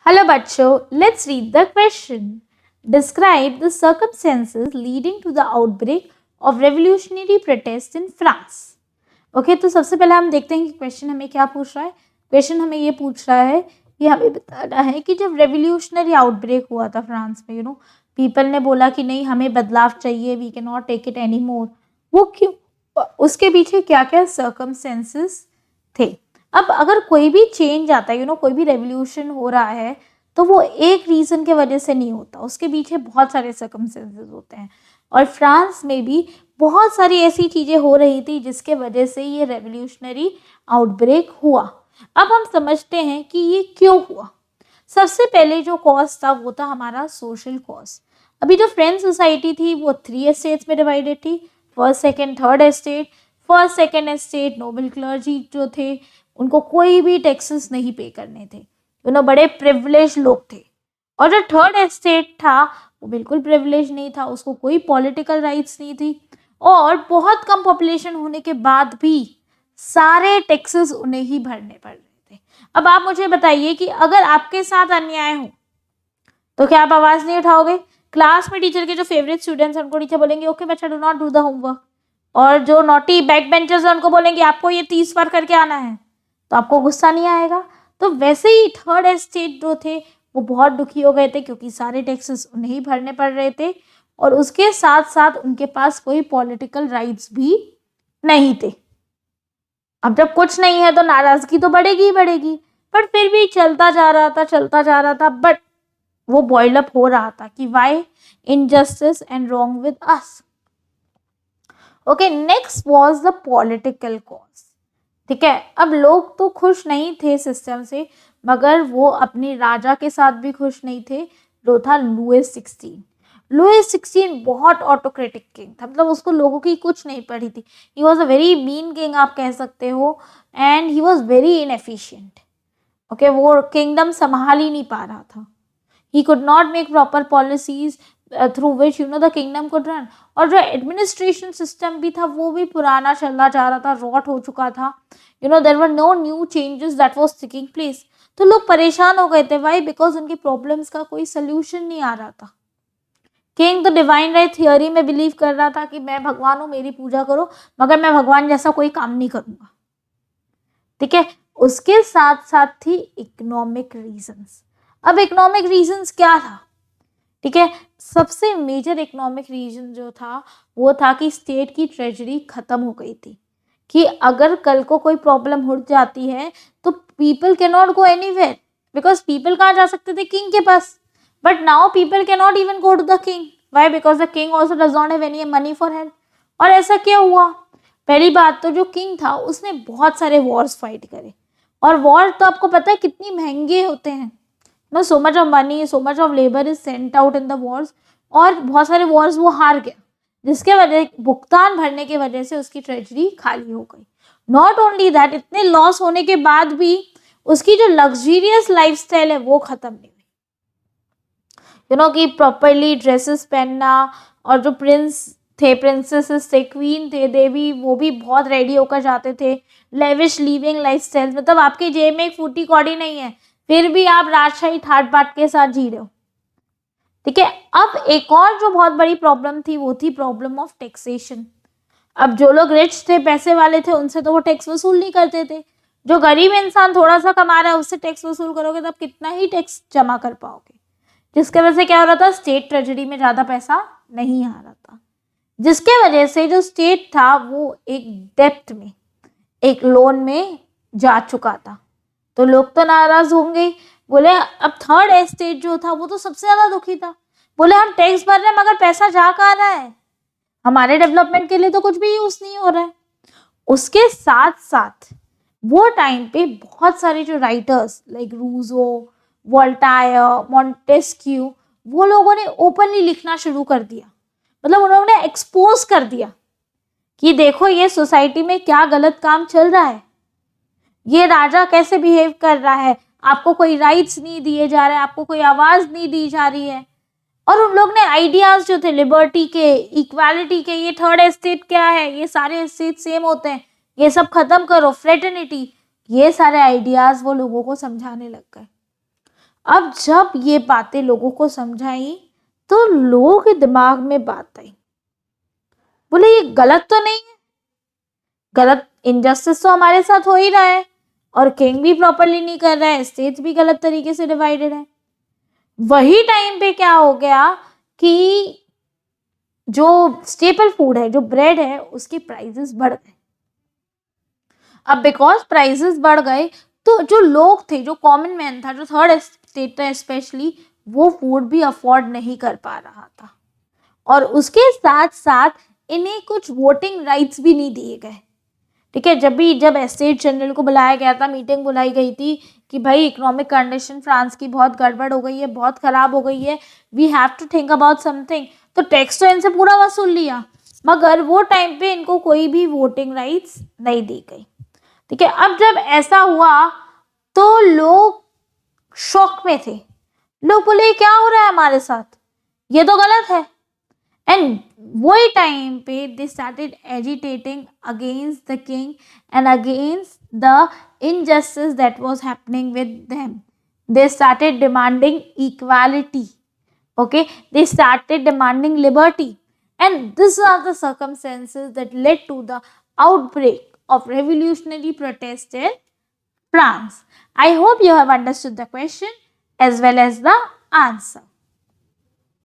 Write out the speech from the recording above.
Hello बच्चों, let's read the question. Describe the circumstances leading to the outbreak of revolutionary protest in France. Okay, तो सबसे पहले हम देखते हैं कि क्वेश्चन हमें क्या पूछ रहा है. क्वेश्चन हमें ये पूछ रहा है कि हमें बताना है कि जब रेवोल्यूशनरी आउटब्रेक हुआ था फ्रांस में, पीपल ने बोला कि नहीं, हमें बदलाव चाहिए, we can not take it any more. वो क्यों, उसके पीछे क्या क्या सर्कमस्टेंसेस थे. अब अगर कोई भी चेंज आता है, कोई भी रेवोल्यूशन हो रहा है, तो वो एक रीज़न के वजह से नहीं होता, उसके पीछे बहुत सारे सर्कमस्टेंसेस होते हैं. और फ्रांस में भी बहुत सारी ऐसी चीज़ें हो रही थी जिसके वजह से ये रेवोल्यूशनरी आउटब्रेक हुआ. अब हम समझते हैं कि ये क्यों हुआ. सबसे पहले जो कॉज था वो था हमारा सोशल कॉज. अभी जो फ्रेंच सोसाइटी थी वो 3 एस्टेट्स में डिवाइडेड थी. First, second, third estate. First second estate noble clergy जो थे, उनको कोई भी टैक्सेस नहीं पे करने थे, बड़े प्रिविलेज लोग थे. और जो थर्ड एस्टेट था वो बिल्कुल प्रिविलेज नहीं था, उसको कोई पॉलिटिकल राइट्स नहीं थी, और बहुत कम पॉपुलेशन होने के बाद भी सारे टैक्सेस उन्हें ही भरने पड़ रहे थे. अब आप मुझे बताइए कि अगर आपके साथ अन्याय हो तो क्या आप आवाज़ नहीं उठाओगे? क्लास में टीचर के जो फेवरेट स्टूडेंट्स हैं उनको टीचर बोलेंगे ओके बच्चा, do not do the homework. और जो नॉटी बैक बेंचर्स हैं उनको बोलेंगे आपको ये 30 बार करके आना है. तो आपको गुस्सा नहीं आएगा? तो वैसे ही थर्ड एस्टेट जो थे वो बहुत दुखी हो गए थे, क्योंकि सारे टैक्सेस उन्हें ही भरने पड़ रहे थे, और उसके साथ साथ उनके पास कोई पॉलिटिकल राइट्स भी नहीं थे. अब जब कुछ नहीं है तो नाराजगी तो बढ़ेगी ही बढ़ेगी. पर फिर भी चलता जा रहा था. बट वो बॉइल अप हो रहा था कि why injustice and wrong with us. Okay, next was the political cause. ठीक है, अब लोग तो खुश नहीं थे सिस्टम से, मगर वो अपने राजा के साथ भी खुश नहीं थे, जो था लुइस 16. लुइस 16 बहुत ऑटोक्रेटिक किंग था, मतलब उसको लोगों की कुछ नहीं पड़ी थी. He was a very mean king आप कह सकते हो, and he was very inefficient. Okay, वो किंगडम संभाल ही नहीं पा रहा था. He could not make proper policies through which the kingdom could run. और जो एडमिनिस्ट्रेशन सिस्टम भी था वो भी पुराना चलता जा रहा था, रॉट हो चुका था. There were no new changes that was taking place. तो लोग परेशान हो गए थे. वाई? बिकॉज उनकी प्रॉब्लम्स का कोई सोल्यूशन नहीं आ रहा था. किंग तो डिवाइन राइट थियोरी में बिलीव कर रहा था कि मैं भगवान हूँ, मेरी पूजा करो, मगर मैं भगवान जैसा कोई काम नहीं करूँगा. ठीक है, उसके साथ साथ थी इकोनॉमिक रीजंस. अब इकोनॉमिक रीजंस क्या था? ठीक है, सबसे मेजर इकोनॉमिक रीजन जो था वो था कि स्टेट की ट्रेजरी खत्म हो गई थी. कि अगर कल को कोई प्रॉब्लम हो जाती है तो people can not go anywhere, because people कहाँ जा सकते थे? किंग के पास. But now people can not even go to the king. Why? Because the king also does not have any money for help. और ऐसा क्या हुआ? पहली बात तो जो किंग था उसने बहुत सारे वॉर्स फाइट करे, और वॉर तो आपको पता है कितनी महंगे होते हैं. So much of money, so much of labour is sent out in the Wars, और बहुत सारे वॉर्स वो हार गया, जिसके वजह भुगतान भरने की वजह से उसकी ट्रेजरी खाली हो गई. नॉट ओनली दैट, इतने लॉस होने के बाद भी उसकी जो लग्जरियस लाइफस्टाइल है वो खत्म नहीं हुई. कि प्रॉपरली ड्रेसेस पहनना, और जो प्रिंस थे, प्रिंसेसेस थे, क्वीन थे, देवी, वो भी बहुत रेडी होकर जाते थे. लेविश लिविंग लाइफस्टाइल, मतलब आपके जेब में एक फूटी कौड़ी नहीं है, फिर भी आप राजशाही ठाट बाट के साथ जी रहे हो. ठीक है, अब एक और जो बहुत बड़ी प्रॉब्लम थी वो थी प्रॉब्लम ऑफ टैक्सेशन. अब जो लोग रिच थे, पैसे वाले थे, उनसे तो वो टैक्स वसूल नहीं करते थे. जो गरीब इंसान थोड़ा सा कमा रहा है उससे टैक्स वसूल करोगे तो आप कितना ही टैक्स जमा कर पाओगे, जिसके वजह से क्या हो रहा था? स्टेट ट्रेजरी में ज़्यादा पैसा नहीं आ रहा था, जिसके वजह से जो स्टेट था वो एक डेप्ट में, एक लोन में जा चुका था. तो लोग तो नाराज होंगे. बोले अब थर्ड एस्टेट जो था वो तो सबसे ज्यादा दुखी था. बोले हम टैक्स भर रहे हैं मगर पैसा जा कहाँ रहा है? हमारे डेवलपमेंट के लिए तो कुछ भी यूज नहीं हो रहा है. उसके साथ साथ वो टाइम पे बहुत सारे जो writers like Rousseau, Voltaire, Montesquieu, वो लोगों ने ओपनली लिखना शुरू कर दिया. मतलब उन्होंने एक्सपोज कर दिया कि देखो ये सोसाइटी में क्या गलत काम चल रहा है, ये राजा कैसे बिहेव कर रहा है, आपको कोई राइट्स नहीं दिए जा रहे, आपको कोई आवाज नहीं दी जा रही है. और उन लोग ने आइडियाज जो थे लिबर्टी के, इक्वालिटी के, ये थर्ड एस्टेट क्या है, ये सारे एस्टेट सेम होते हैं, ये सब खत्म करो, फ्रेटर्निटी, ये सारे आइडियाज वो लोगों को समझाने लग गए. अब जब ये बातें लोगों को समझाई तो लोगों के दिमाग में बात आई, बोले ये गलत तो नहीं है, गलत इनजस्टिस तो हमारे साथ हो ही रहा है और किंग भी प्रॉपरली नहीं कर रहा है, स्टेट्स भी गलत तरीके से डिवाइडेड है। वही टाइम पे क्या हो गया कि जो स्टेपल फूड है, जो ब्रेड है, उसके प्राइसेस बढ़ गए। अब बिकॉज प्राइसेस बढ़ गए तो जो लोग थे, जो कॉमन मैन था, जो थर्ड स्टेट था स्पेशली, वो फूड भी अफोर्ड नहीं कर पा रहा था और उसके साथ साथ इन्हें कुछ वोटिंग राइट्स भी नहीं दिए गए। ठीक है, जब एस्टेट जनरल को बुलाया गया था, मीटिंग बुलाई गई थी कि भाई इकोनॉमिक कंडीशन फ्रांस की बहुत गड़बड़ हो गई है, बहुत खराब हो गई है, we have to think about something, तो टैक्स तो इनसे पूरा वसूल लिया, मगर वो टाइम पे इनको कोई भी वोटिंग राइट्स नहीं दी गई। ठीक है, अब जब ऐसा हुआ तो लोग शॉक में थे, लोग बोले क्या हो रहा है हमारे साथ, ये तो गलत है। एंड वही टाइम पे they started agitating against the king and against the injustice that was happening with them. They started demanding equality, okay, they started demanding liberty, and these are the circumstances that led to the outbreak of revolutionary protest in France. I hope you have understood the question as well as the answer.